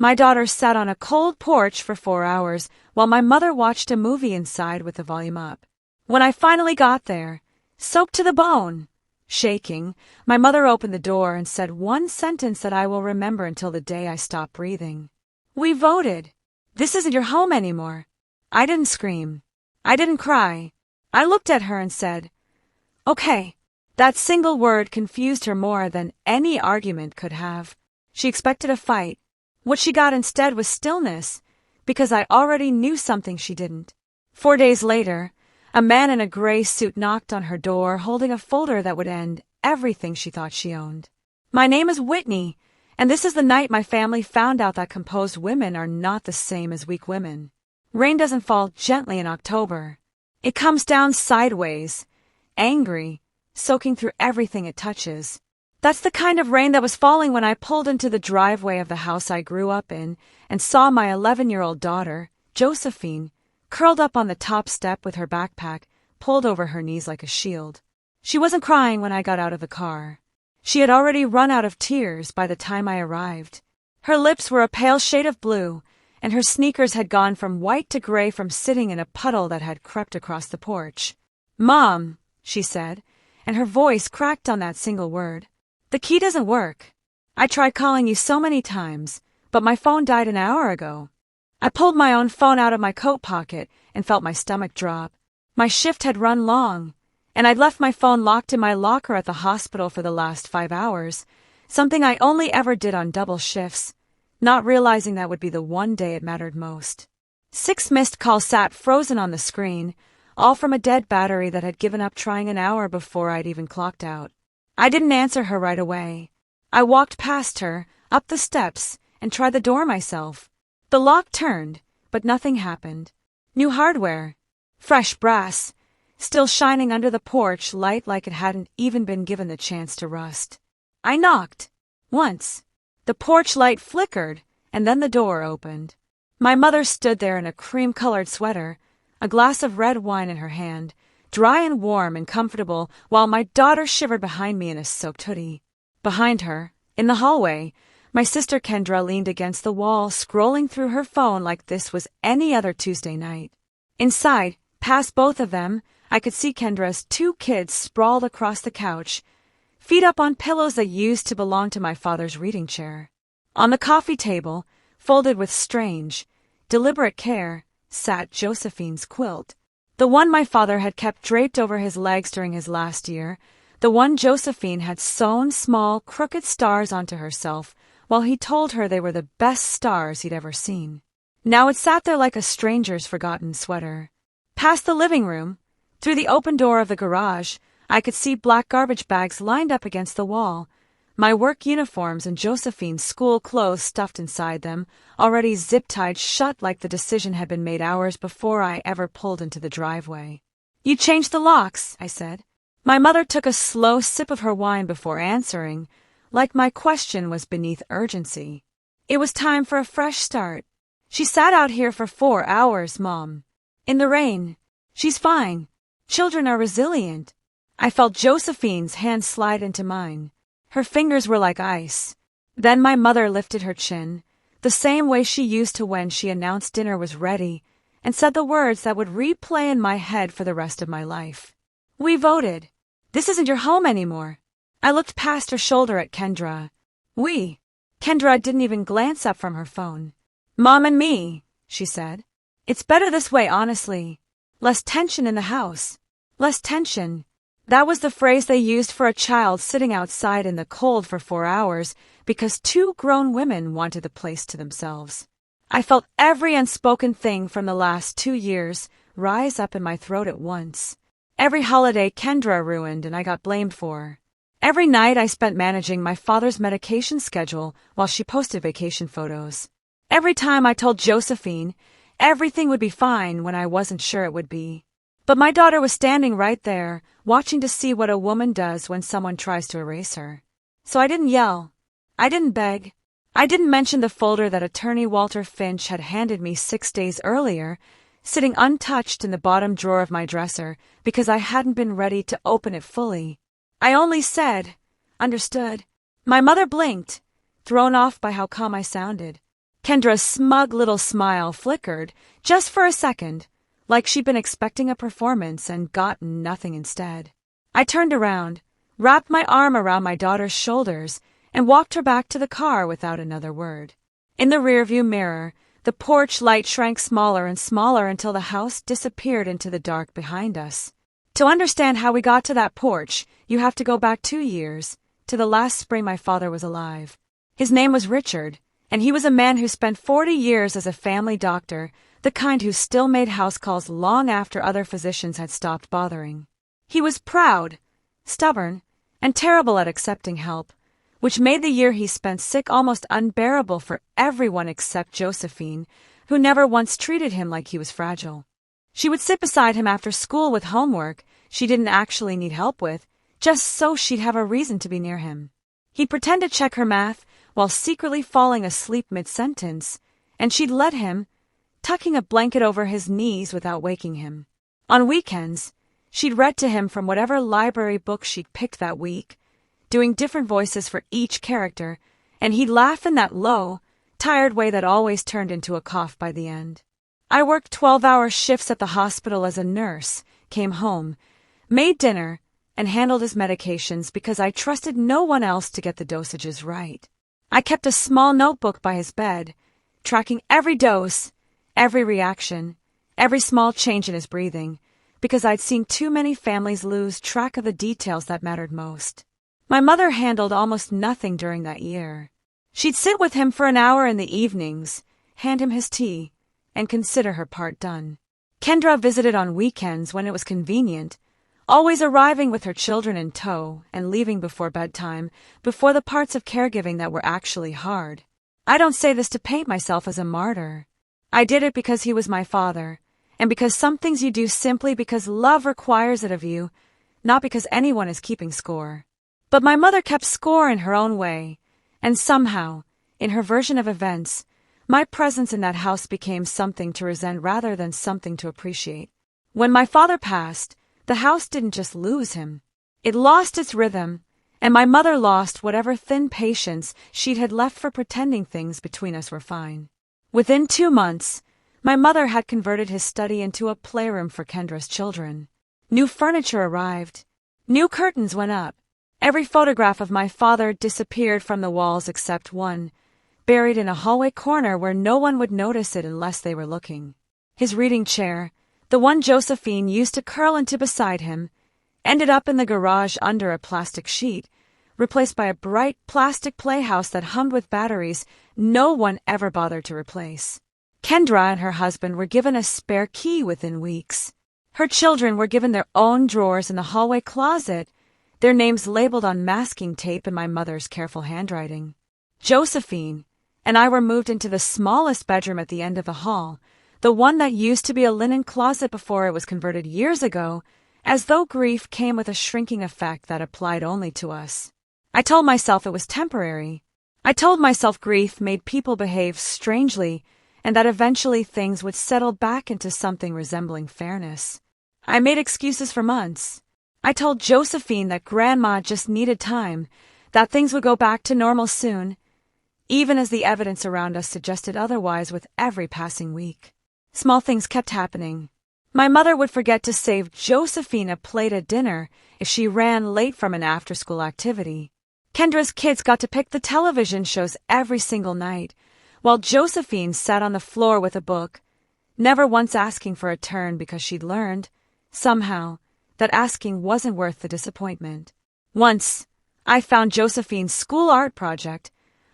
My daughter sat on a cold porch for 4 hours while my mother watched a movie inside with the volume up. When I finally got there, soaked to the bone, shaking, my mother opened the door and said one sentence that I will remember until the day I stop breathing. "We voted. This isn't your home anymore." I didn't scream. I didn't cry. I looked at her and said, "Okay." That single word confused her more than any argument could have. She expected a fight. What she got instead was stillness, because I already knew something she didn't. 4 days later, a man in a gray suit knocked on her door holding a folder that would end everything she thought she owned. "My name is Whitney, and this is the night my family found out that composed women are not the same as weak women. Rain doesn't fall gently in October. It comes down sideways, angry, soaking through everything it touches. That's the kind of rain that was falling when I pulled into the driveway of the house I grew up in and saw my 11-year-old daughter, Josephine, curled up on the top step with her backpack pulled over her knees like a shield. She wasn't crying when I got out of the car. She had already run out of tears by the time I arrived. Her lips were a pale shade of blue, and her sneakers had gone from white to gray from sitting in a puddle that had crept across the porch. "Mom," she said, and her voice cracked on that single word. "The key doesn't work. I tried calling you so many times, but my phone died an hour ago." I pulled my own phone out of my coat pocket and felt my stomach drop. My shift had run long, and I'd left my phone locked in my locker at the hospital for the last 5 hours, something I only ever did on double shifts, not realizing that would be the one day it mattered most. 6 missed calls sat frozen on the screen, all from a dead battery that had given up trying an hour before I'd even clocked out. I didn't answer her right away. I walked past her, up the steps, and tried the door myself. The lock turned, but nothing happened. New hardware, fresh brass, still shining under the porch light like it hadn't even been given the chance to rust. I knocked. Once. The porch light flickered, and then the door opened. My mother stood there in a cream-colored sweater, a glass of red wine in her hand, dry and warm and comfortable, while my daughter shivered behind me in a soaked hoodie. Behind her, in the hallway, my sister Kendra leaned against the wall, scrolling through her phone like this was any other Tuesday night. Inside, past both of them, I could see Kendra's 2 kids sprawled across the couch, feet up on pillows that used to belong to my father's reading chair. On the coffee table, folded with strange, deliberate care, sat Josephine's quilt. The one my father had kept draped over his legs during his last year, the one Josephine had sewn small, crooked stars onto herself while he told her they were the best stars he'd ever seen. Now it sat there like a stranger's forgotten sweater. Past the living room, through the open door of the garage, I could see black garbage bags lined up against the wall, my work uniforms and Josephine's school clothes stuffed inside them, already zip-tied shut like the decision had been made hours before I ever pulled into the driveway. "You changed the locks," I said. My mother took a slow sip of her wine before answering, like my question was beneath urgency. "It was time for a fresh start. She sat out here for 4 hours, Mom. In the rain. She's fine. Children are resilient." I felt Josephine's hand slide into mine. Her fingers were like ice. Then my mother lifted her chin, the same way she used to when she announced dinner was ready, and said the words that would replay in my head for the rest of my life. "We voted. This isn't your home anymore." I looked past her shoulder at Kendra. "We." Kendra didn't even glance up from her phone. "Mom and me," she said. "It's better this way, honestly. Less tension in the house. Less tension." That was the phrase they used for a child sitting outside in the cold for 4 hours because 2 grown women wanted the place to themselves. I felt every unspoken thing from the last 2 years rise up in my throat at once. Every holiday Kendra ruined and I got blamed for. Every night I spent managing my father's medication schedule while she posted vacation photos. Every time I told Josephine everything would be fine when I wasn't sure it would be. But my daughter was standing right there, watching to see what a woman does when someone tries to erase her. So I didn't yell. I didn't beg. I didn't mention the folder that attorney Walter Finch had handed me 6 days earlier, sitting untouched in the bottom drawer of my dresser because I hadn't been ready to open it fully. I only said, "Understood." My mother blinked, thrown off by how calm I sounded. Kendra's smug little smile flickered, just for a second, like she'd been expecting a performance and got nothing instead. I turned around, wrapped my arm around my daughter's shoulders, and walked her back to the car without another word. In the rearview mirror, the porch light shrank smaller and smaller until the house disappeared into the dark behind us. To understand how we got to that porch, you have to go back 2 years, to the last spring my father was alive. His name was Richard, and he was a man who spent 40 years as a family doctor, the kind who still made house calls long after other physicians had stopped bothering. He was proud, stubborn, and terrible at accepting help, which made the year he spent sick almost unbearable for everyone except Josephine, who never once treated him like he was fragile. She would sit beside him after school with homework she didn't actually need help with, just so she'd have a reason to be near him. He'd pretend to check her math while secretly falling asleep mid-sentence, and she'd let him, tucking a blanket over his knees without waking him. On weekends, she'd read to him from whatever library book she'd picked that week, doing different voices for each character, and he'd laugh in that low, tired way that always turned into a cough by the end. I worked 12-hour shifts at the hospital as a nurse, came home, made dinner, and handled his medications because I trusted no one else to get the dosages right. I kept a small notebook by his bed, tracking every dose, every reaction, every small change in his breathing, because I'd seen too many families lose track of the details that mattered most. My mother handled almost nothing during that year. She'd sit with him for an hour in the evenings, hand him his tea, and consider her part done. Kendra visited on weekends when it was convenient, always arriving with her children in tow and leaving before bedtime, before the parts of caregiving that were actually hard. I don't say this to paint myself as a martyr. I did it because he was my father, and because some things you do simply because love requires it of you, not because anyone is keeping score. But my mother kept score in her own way, and somehow, in her version of events, my presence in that house became something to resent rather than something to appreciate. When my father passed, the house didn't just lose him. It lost its rhythm, and my mother lost whatever thin patience she'd had left for pretending things between us were fine. Within 2 months, my mother had converted his study into a playroom for Kendra's children. New furniture arrived. New curtains went up. Every photograph of my father disappeared from the walls except one, buried in a hallway corner where no one would notice it unless they were looking. His reading chair, the one Josephine used to curl into beside him, ended up in the garage under a plastic sheet, replaced by a bright plastic playhouse that hummed with batteries no one ever bothered to replace. Kendra and her husband were given a spare key within weeks. Her children were given their own drawers in the hallway closet, their names labeled on masking tape in my mother's careful handwriting. Josephine and I were moved into the smallest bedroom at the end of the hall, the one that used to be a linen closet before it was converted years ago, as though grief came with a shrinking effect that applied only to us. I told myself it was temporary. I told myself grief made people behave strangely, and that eventually things would settle back into something resembling fairness. I made excuses for months. I told Josephine that Grandma just needed time, that things would go back to normal soon, even as the evidence around us suggested otherwise with every passing week. Small things kept happening. My mother would forget to save Josephine a plate at dinner if she ran late from an after-school activity. Kendra's kids got to pick the television shows every single night, while Josephine sat on the floor with a book, never once asking for a turn because she'd learned, somehow, that asking wasn't worth the disappointment. Once, I found Josephine's school art project,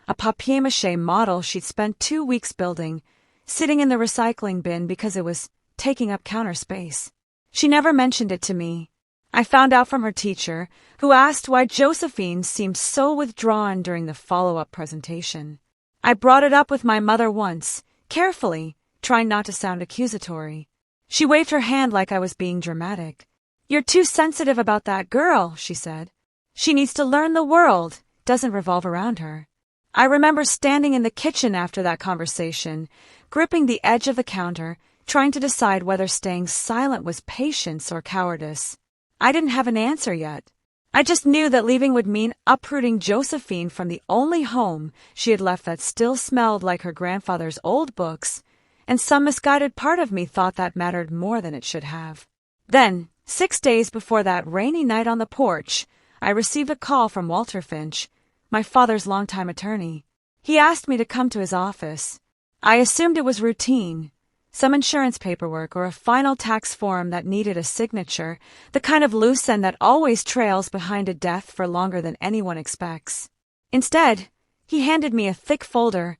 a papier-mâché model she'd spent 2 weeks building, sitting in the recycling bin because it was taking up counter space. She never mentioned it to me. I found out from her teacher, who asked why Josephine seemed so withdrawn during the follow-up presentation. I brought it up with my mother once, carefully, trying not to sound accusatory. She waved her hand like I was being dramatic. "You're too sensitive about that girl," she said. "She needs to learn the world doesn't revolve around her." I remember standing in the kitchen after that conversation, gripping the edge of the counter, trying to decide whether staying silent was patience or cowardice. I didn't have an answer yet. I just knew that leaving would mean uprooting Josephine from the only home she had left that still smelled like her grandfather's old books, and some misguided part of me thought that mattered more than it should have. Then, 6 days before that rainy night on the porch, I received a call from Walter Finch, my father's longtime attorney. He asked me to come to his office. I assumed it was routine, some insurance paperwork or a final tax form that needed a signature, the kind of loose end that always trails behind a death for longer than anyone expects. Instead, he handed me a thick folder,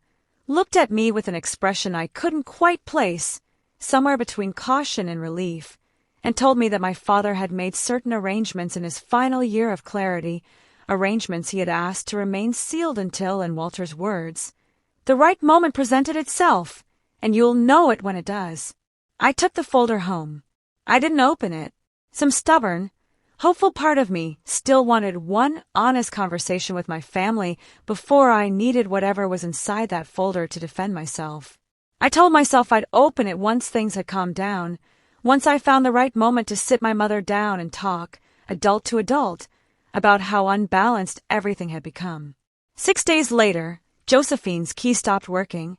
looked at me with an expression I couldn't quite place, somewhere between caution and relief, and told me that my father had made certain arrangements in his final year of clarity, arrangements he had asked to remain sealed until, in Walter's words, "The right moment presented itself, and you'll know it when it does." I took the folder home. I didn't open it. Some stubborn, hopeful part of me still wanted one honest conversation with my family before I needed whatever was inside that folder to defend myself. I told myself I'd open it once things had calmed down, once I found the right moment to sit my mother down and talk, adult to adult, about how unbalanced everything had become. 6 days later, Josephine's key stopped working,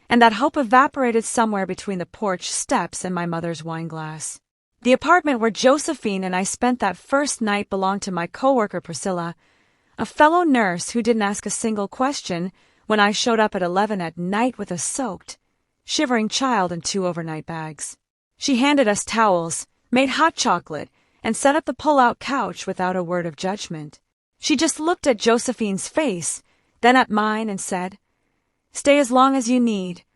and that hope evaporated somewhere between the porch steps and my mother's wineglass. The apartment where Josephine and I spent that first night belonged to my coworker Priscilla, a fellow nurse who didn't ask a single question when I showed up at 11 at night with a soaked, shivering child and 2 overnight bags. She handed us towels, made hot chocolate, and set up the pull-out couch without a word of judgment. She just looked at Josephine's face, then at mine and said, "Stay as long as you need,"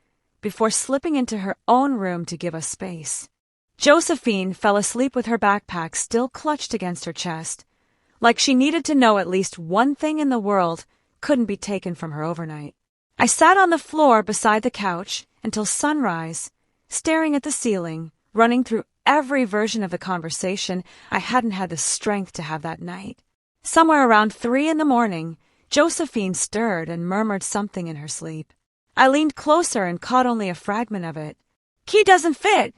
before slipping into her own room to give us space. Josephine fell asleep with her backpack still clutched against her chest, like she needed to know at least one thing in the world couldn't be taken from her overnight. I sat on the floor beside the couch until sunrise, staring at the ceiling, running through every version of the conversation I hadn't had the strength to have that night. Somewhere around 3 a.m, Josephine stirred and murmured something in her sleep. I leaned closer and caught only a fragment of it. "Key doesn't fit,"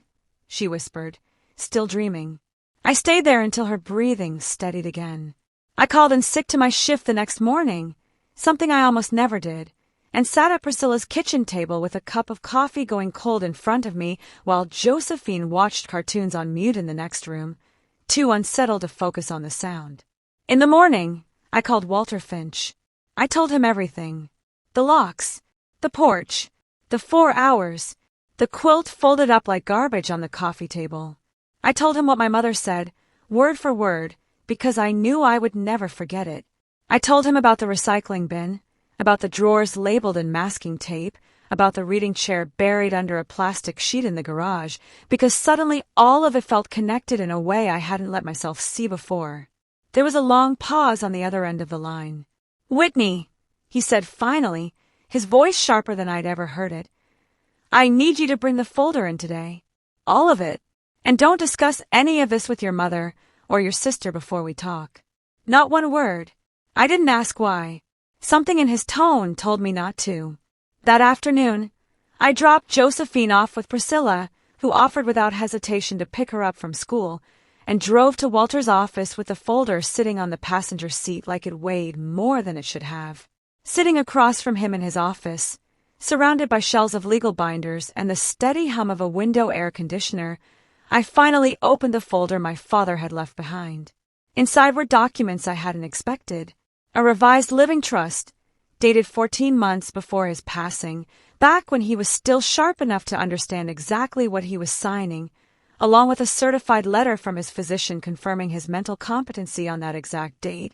she whispered, still dreaming. I stayed there until her breathing steadied again. I called in sick to my shift the next morning, something I almost never did, and sat at Priscilla's kitchen table with a cup of coffee going cold in front of me while Josephine watched cartoons on mute in the next room, too unsettled to focus on the sound. In the morning, I called Walter Finch. I told him everything. The locks, the porch, the 4 hours, the quilt folded up like garbage on the coffee table. I told him what my mother said, word for word, because I knew I would never forget it. I told him about the recycling bin, about the drawers labeled in masking tape, about the reading chair buried under a plastic sheet in the garage, because suddenly all of it felt connected in a way I hadn't let myself see before. There was a long pause on the other end of the line. "Whitney," he said finally, his voice sharper than I'd ever heard it, "I need you to bring the folder in today. All of it. And don't discuss any of this with your mother or your sister before we talk. Not one word." I didn't ask why. Something in his tone told me not to. That afternoon, I dropped Josephine off with Priscilla, who offered without hesitation to pick her up from school, and drove to Walter's office with the folder sitting on the passenger seat like it weighed more than it should have. Sitting across from him in his office, surrounded by shelves of legal binders and the steady hum of a window air conditioner, I finally opened the folder my father had left behind. Inside were documents I hadn't expected. A revised living trust, dated 14 months before his passing, back when he was still sharp enough to understand exactly what he was signing, along with a certified letter from his physician confirming his mental competency on that exact date,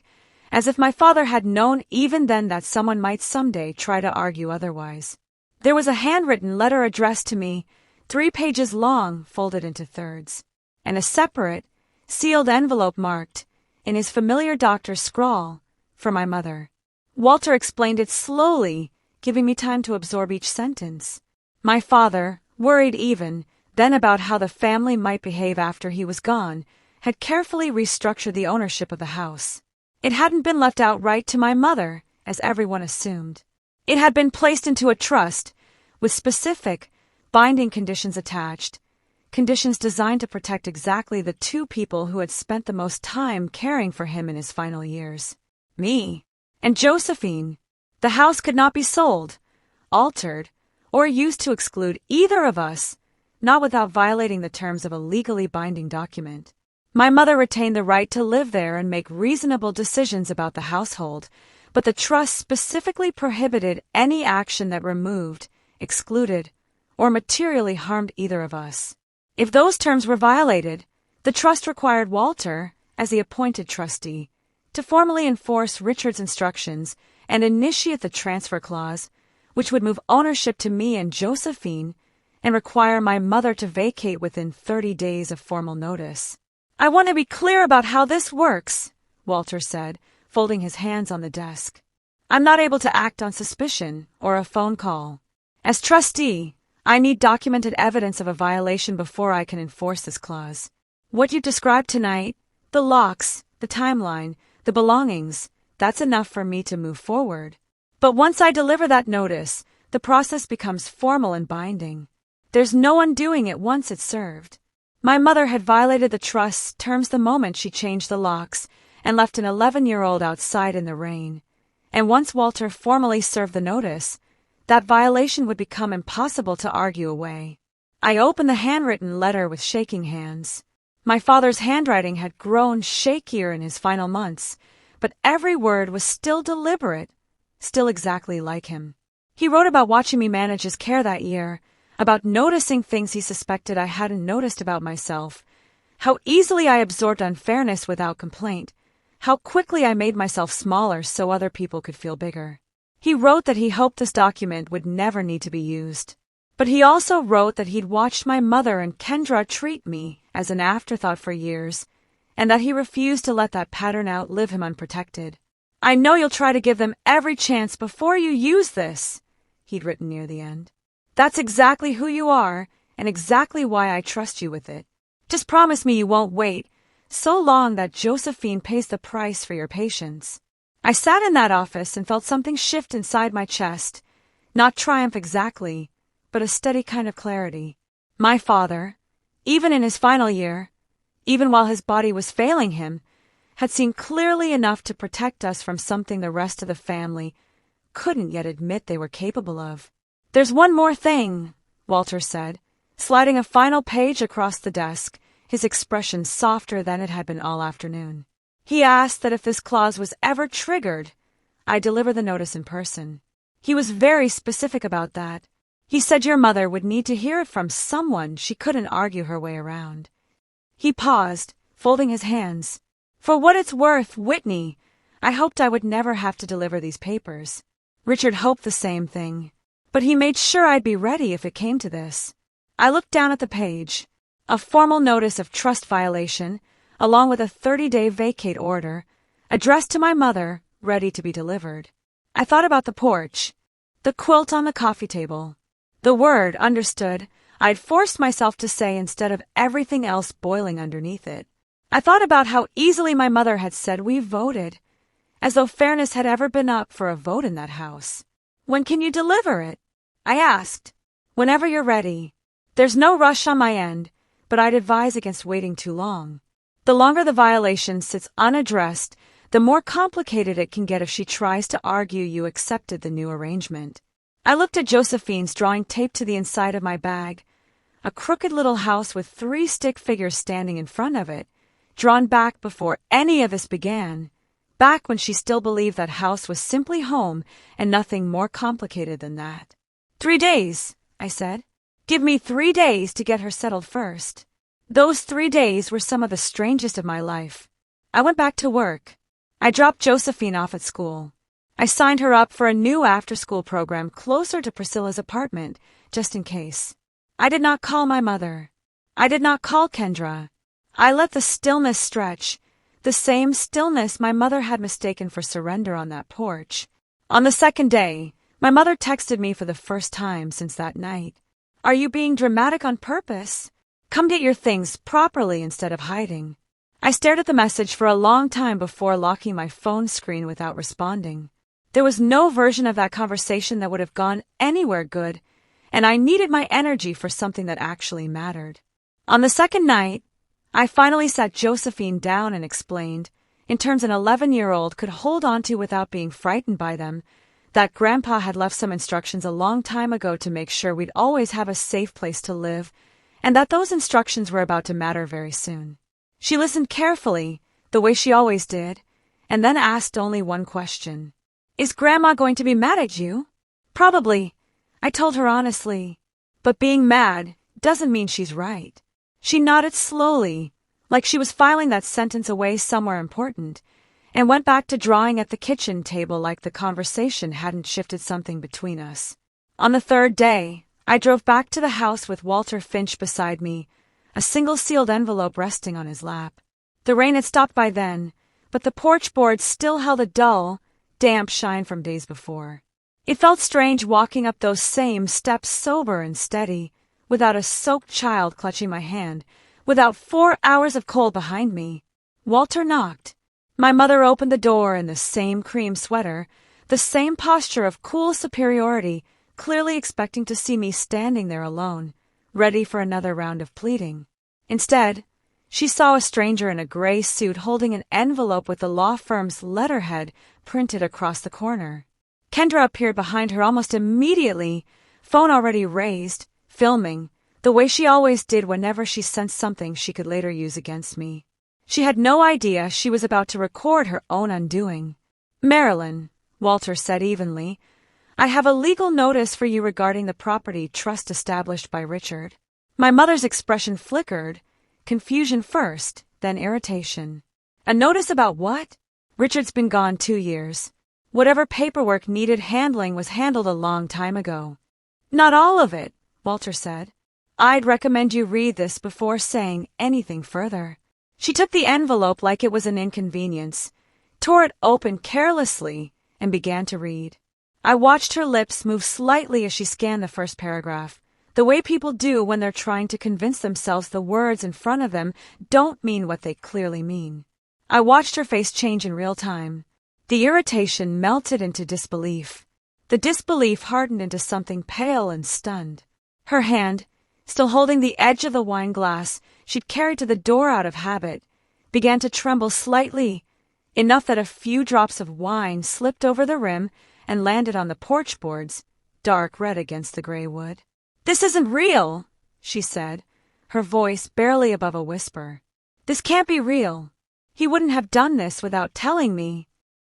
as if my father had known even then that someone might someday try to argue otherwise. There was a handwritten letter addressed to me, 3 pages long, folded into thirds, and a separate, sealed envelope marked, in his familiar doctor's scrawl, for my mother. Walter explained it slowly, giving me time to absorb each sentence. My father, worried even, then about how the family might behave after he was gone, had carefully restructured the ownership of the house. It hadn't been left outright to my mother, as everyone assumed. It had been placed into a trust, with specific, binding conditions attached, conditions designed to protect exactly the two people who had spent the most time caring for him in his final years. Me and Josephine. The house could not be sold, altered, or used to exclude either of us, not without violating the terms of a legally binding document. My mother retained the right to live there and make reasonable decisions about the household, but the trust specifically prohibited any action that removed, excluded, or materially harmed either of us. If those terms were violated, the trust required Walter, as the appointed trustee, to formally enforce Richard's instructions and initiate the transfer clause, which would move ownership to me and Josephine and require my mother to vacate within 30 days of formal notice. "I want to be clear about how this works," Walter said, folding his hands on the desk. "I'm not able to act on suspicion or a phone call. As trustee, I need documented evidence of a violation before I can enforce this clause. What you described tonight, the locks, the timeline, the belongings, that's enough for me to move forward. But once I deliver that notice, the process becomes formal and binding. There's no undoing it once it's served." My mother had violated the trust's terms the moment she changed the locks and left an 11-year-old outside in the rain. And once Walter formally served the notice, that violation would become impossible to argue away. I opened the handwritten letter with shaking hands. My father's handwriting had grown shakier in his final months, but every word was still deliberate, still exactly like him. He wrote about watching me manage his care that year, about noticing things he suspected I hadn't noticed about myself, how easily I absorbed unfairness without complaint, how quickly I made myself smaller so other people could feel bigger. He wrote that he hoped this document would never need to be used. But he also wrote that he'd watched my mother and Kendra treat me as an afterthought for years, and that he refused to let that pattern outlive him unprotected. "I know you'll try to give them every chance before you use this," he'd written near the end. "That's exactly who you are, and exactly why I trust you with it. Just promise me you won't wait so long that Josephine pays the price for your patience." I sat in that office and felt something shift inside my chest, not triumph exactly, but a steady kind of clarity. My father, even in his final year, even while his body was failing him, had seen clearly enough to protect us from something the rest of the family couldn't yet admit they were capable of. "There's one more thing," Walter said, sliding a final page across the desk, his expression softer than it had been all afternoon. He asked that if this clause was ever triggered, I deliver the notice in person. He was very specific about that. He said your mother would need to hear it from someone she couldn't argue her way around. He paused, folding his hands. "For what it's worth, Whitney, I hoped I would never have to deliver these papers." Richard hoped the same thing, but he made sure I'd be ready if it came to this. I looked down at the page. A formal notice of trust violation, along with a 30-day vacate order, addressed to my mother, ready to be delivered. I thought about the porch, the quilt on the coffee table, the word, understood, I'd forced myself to say instead of everything else boiling underneath it. I thought about how easily my mother had said we voted, as though fairness had ever been up for a vote in that house. "When can you deliver it?" I asked. "Whenever you're ready. There's no rush on my end, but I'd advise against waiting too long. The longer the violation sits unaddressed, the more complicated it can get if she tries to argue you accepted the new arrangement." I looked at Josephine's drawing taped to the inside of my bag, a crooked little house with 3 stick figures standing in front of it, drawn back before any of this began, back when she still believed that house was simply home and nothing more complicated than that. 3 days, I said. "Give me 3 days to get her settled first." Those 3 days were some of the strangest of my life. I went back to work. I dropped Josephine off at school. I signed her up for a new after-school program closer to Priscilla's apartment, just in case. I did not call my mother. I did not call Kendra. I let the stillness stretch, the same stillness my mother had mistaken for surrender on that porch. On the second day, my mother texted me for the first time since that night. "Are you being dramatic on purpose? Come get your things properly instead of hiding." I stared at the message for a long time before locking my phone screen without responding. There was no version of that conversation that would have gone anywhere good, and I needed my energy for something that actually mattered. On the second night, I finally sat Josephine down and explained, in terms an 11-year-old could hold on to without being frightened by them, that Grandpa had left some instructions a long time ago to make sure we'd always have a safe place to live, and that those instructions were about to matter very soon. She listened carefully, the way she always did, and then asked only one question. "Is Grandma going to be mad at you?" "Probably," I told her honestly. "But being mad doesn't mean she's right." She nodded slowly, like she was filing that sentence away somewhere important, and went back to drawing at the kitchen table like the conversation hadn't shifted something between us. On the third day, I drove back to the house with Walter Finch beside me, a single sealed envelope resting on his lap. The rain had stopped by then, but the porch boards still held a dull, damp shine from days before. It felt strange walking up those same steps sober and steady, without a soaked child clutching my hand, without 4 hours of cold behind me. Walter knocked. My mother opened the door in the same cream sweater, the same posture of cool superiority, clearly expecting to see me standing there alone, ready for another round of pleading. Instead, she saw a stranger in a gray suit holding an envelope with the law firm's letterhead printed across the corner. Kendra appeared behind her almost immediately, phone already raised, filming, the way she always did whenever she sensed something she could later use against me. She had no idea she was about to record her own undoing. "Marilyn," Walter said evenly, "I have a legal notice for you regarding the property trust established by Richard." My mother's expression flickered, confusion first, then irritation. "A notice about what?" "Richard's been gone 2 years. Whatever paperwork needed handling was handled a long time ago." "Not all of it," Walter said. "I'd recommend you read this before saying anything further." She took the envelope like it was an inconvenience, tore it open carelessly, and began to read. I watched her lips move slightly as she scanned the first paragraph, the way people do when they're trying to convince themselves the words in front of them don't mean what they clearly mean. I watched her face change in real time. The irritation melted into disbelief. The disbelief hardened into something pale and stunned. Her hand, still holding the edge of the wine glass she'd carried to the door out of habit, began to tremble slightly, enough that a few drops of wine slipped over the rim and landed on the porch boards, dark red against the gray wood. "This isn't real," she said, her voice barely above a whisper. "This can't be real. He wouldn't have done this without telling me."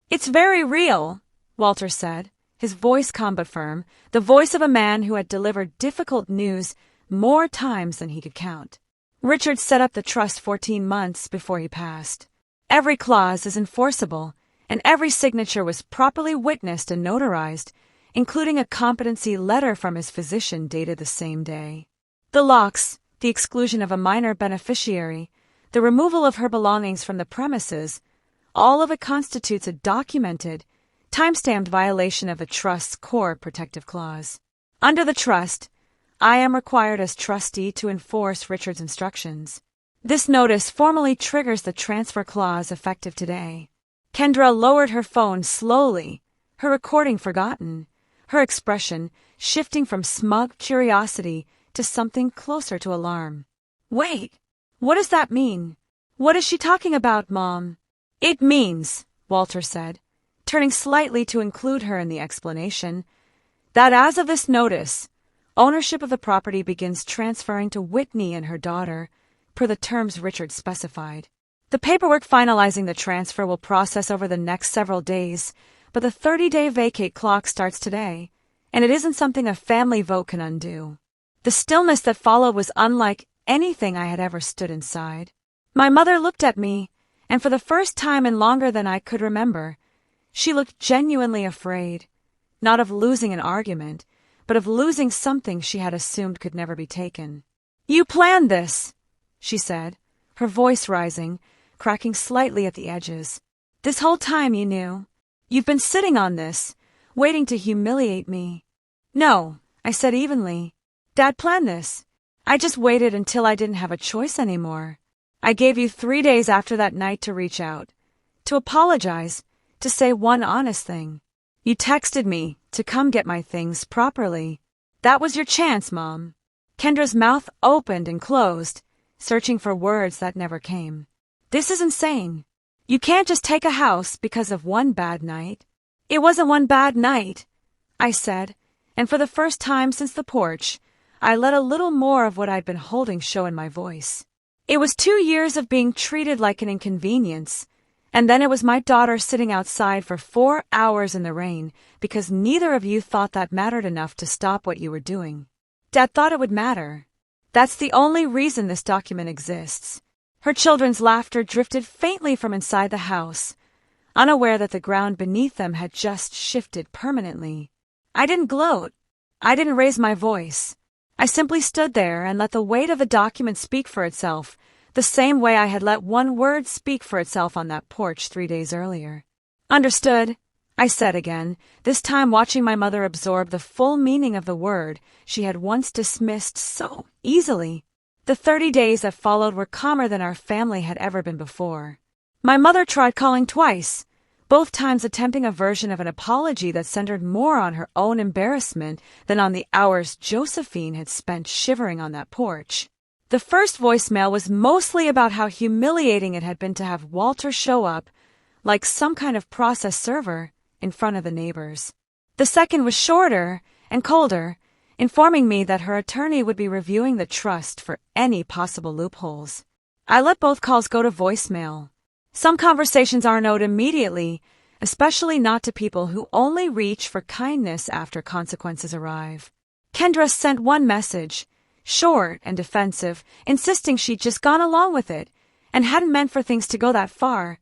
"It's very real," Walter said, his voice calm but firm, the voice of a man who had delivered difficult news more times than he could count. "Richard set up the trust 14 months before he passed. Every clause is enforceable, and every signature was properly witnessed and notarized, including a competency letter from his physician dated the same day. The locks, the exclusion of a minor beneficiary, the removal of her belongings from the premises, all of it constitutes a documented, time-stamped violation of the trust's core protective clause. Under the trust, I am required as trustee to enforce Richard's instructions. This notice formally triggers the transfer clause effective today." Kendra lowered her phone slowly, her recording forgotten, her expression shifting from smug curiosity to something closer to alarm. "Wait, what does that mean? What is she talking about, Mom?" "It means," Walter said, turning slightly to include her in the explanation, "that as of this notice, ownership of the property begins transferring to Whitney and her daughter, per the terms Richard specified. The paperwork finalizing the transfer will process over the next several days, but the 30-day vacate clock starts today, and it isn't something a family vote can undo." The stillness that followed was unlike anything I had ever stood inside. My mother looked at me, and for the first time in longer than I could remember, she looked genuinely afraid, not of losing an argument, but of losing something she had assumed could never be taken. "You planned this," she said, her voice rising, cracking slightly at the edges. "This whole time you knew. You've been sitting on this, waiting to humiliate me." "No," I said evenly. "Dad planned this. I just waited until I didn't have a choice anymore. I gave you 3 days after that night to reach out, to apologize, to say one honest thing. You texted me to come get my things properly. That was your chance, Mom." Kendra's mouth opened and closed, searching for words that never came. This is insane. You can't just take a house because of one bad night. It wasn't one bad night, I said, and for the first time since the porch, I let a little more of what I'd been holding show in my voice. It was 2 years of being treated like an inconvenience, and then it was my daughter sitting outside for 4 hours in the rain because neither of you thought that mattered enough to stop what you were doing. Dad thought it would matter. That's the only reason this document exists. Her children's laughter drifted faintly from inside the house, unaware that the ground beneath them had just shifted permanently. I didn't gloat. I didn't raise my voice. I simply stood there and let the weight of the document speak for itself, the same way I had let one word speak for itself on that porch 3 days earlier. Understood, I said again, this time watching my mother absorb the full meaning of the word she had once dismissed so easily. The 30 days that followed were calmer than our family had ever been before. My mother tried calling twice, both times attempting a version of an apology that centered more on her own embarrassment than on the hours Josephine had spent shivering on that porch. The first voicemail was mostly about how humiliating it had been to have Walter show up, like some kind of process server, in front of the neighbors. The second was shorter and colder, informing me that her attorney would be reviewing the trust for any possible loopholes. I let both calls go to voicemail. Some conversations aren't owed immediately, especially not to people who only reach for kindness after consequences arrive. Kendra sent one message, short and defensive, insisting she'd just gone along with it and hadn't meant for things to go that far,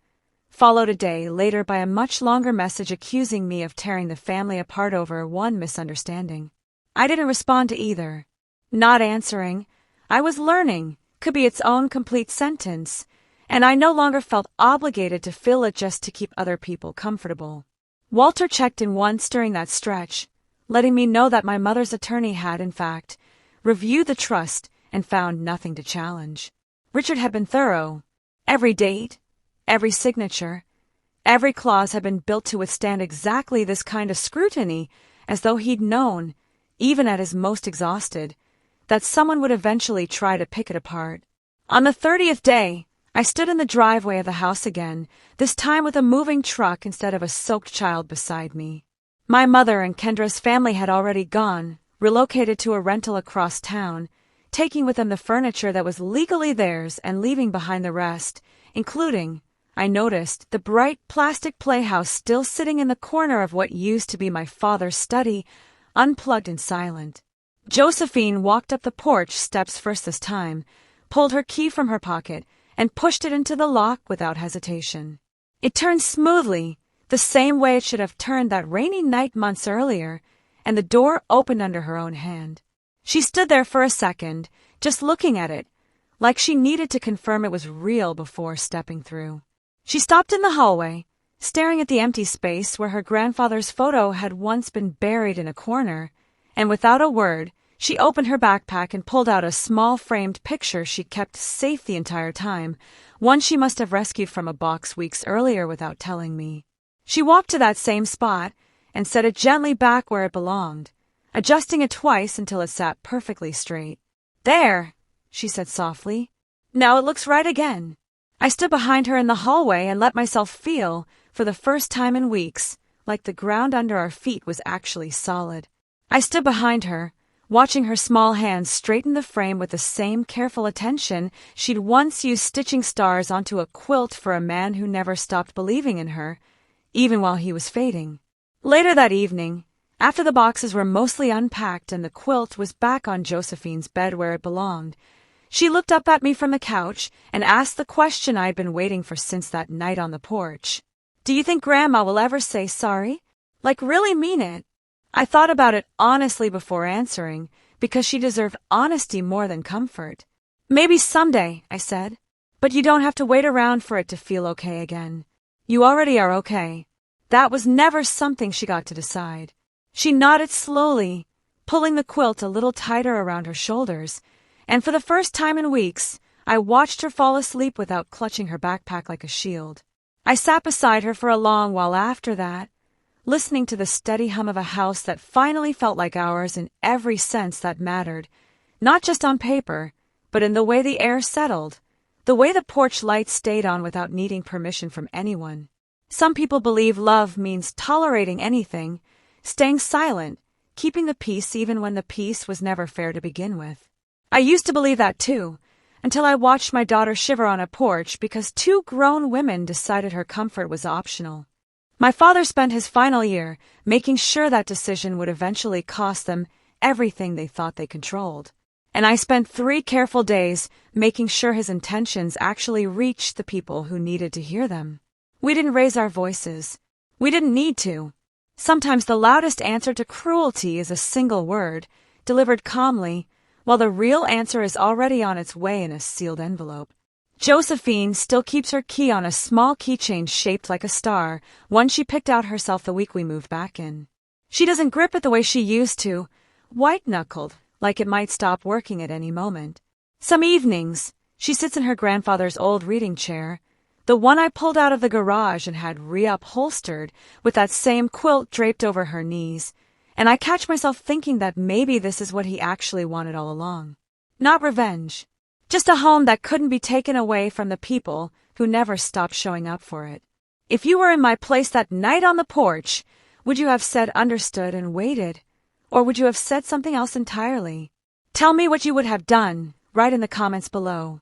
followed a day later by a much longer message accusing me of tearing the family apart over one misunderstanding. I didn't respond to either. Not answering, I was learning, could be its own complete sentence, and I no longer felt obligated to fill it just to keep other people comfortable. Walter checked in once during that stretch, letting me know that my mother's attorney had, in fact, reviewed the trust and found nothing to challenge. Richard had been thorough. Every date, every signature, every clause had been built to withstand exactly this kind of scrutiny, as though he'd known, even at his most exhausted, that someone would eventually try to pick it apart. On the 30th day, I stood in the driveway of the house again, this time with a moving truck instead of a soaked child beside me. My mother and Kendra's family had already gone, relocated to a rental across town, taking with them the furniture that was legally theirs and leaving behind the rest, including, I noticed, the bright plastic playhouse still sitting in the corner of what used to be my father's study, unplugged and silent. Josephine walked up the porch steps first this time, pulled her key from her pocket, and pushed it into the lock without hesitation. It turned smoothly, the same way it should have turned that rainy night months earlier, and the door opened under her own hand. She stood there for a second, just looking at it, like she needed to confirm it was real before stepping through. She stopped in the hallway, staring at the empty space where her grandfather's photo had once been buried in a corner, and without a word, she opened her backpack and pulled out a small framed picture she'd kept safe the entire time, one she must have rescued from a box weeks earlier without telling me. She walked to that same spot and set it gently back where it belonged, adjusting it twice until it sat perfectly straight. "There," she said softly. "Now it looks right again." I stood behind her in the hallway and let myself feel, for the first time in weeks, like the ground under our feet was actually solid. I stood behind her, watching her small hands straighten the frame with the same careful attention she'd once used stitching stars onto a quilt for a man who never stopped believing in her, even while he was fading. Later that evening, after the boxes were mostly unpacked and the quilt was back on Josephine's bed where it belonged, she looked up at me from the couch and asked the question I'd been waiting for since that night on the porch. "Do you think Grandma will ever say sorry? Like really mean it?" I thought about it honestly before answering, because she deserved honesty more than comfort. "Maybe someday," I said, "but you don't have to wait around for it to feel okay again. You already are okay." That was never something she got to decide. She nodded slowly, pulling the quilt a little tighter around her shoulders, and for the first time in weeks, I watched her fall asleep without clutching her backpack like a shield. I sat beside her for a long while after that, listening to the steady hum of a house that finally felt like ours in every sense that mattered, not just on paper, but in the way the air settled, the way the porch light stayed on without needing permission from anyone. Some people believe love means tolerating anything, staying silent, keeping the peace even when the peace was never fair to begin with. I used to believe that too, until I watched my daughter shiver on a porch because two grown women decided her comfort was optional. My father spent his final year making sure that decision would eventually cost them everything they thought they controlled. And I spent 3 careful days making sure his intentions actually reached the people who needed to hear them. We didn't raise our voices. We didn't need to. Sometimes the loudest answer to cruelty is a single word, delivered calmly, while the real answer is already on its way in a sealed envelope. Josephine still keeps her key on a small keychain shaped like a star, one she picked out herself the week we moved back in. She doesn't grip it the way she used to, white-knuckled, like it might stop working at any moment. Some evenings, she sits in her grandfather's old reading chair, the one I pulled out of the garage and had reupholstered with that same quilt draped over her knees, and I catch myself thinking that maybe this is what he actually wanted all along. Not revenge. Just a home that couldn't be taken away from the people who never stopped showing up for it. If you were in my place that night on the porch, would you have said understood and waited? Or would you have said something else entirely? Tell me what you would have done, right in the comments below.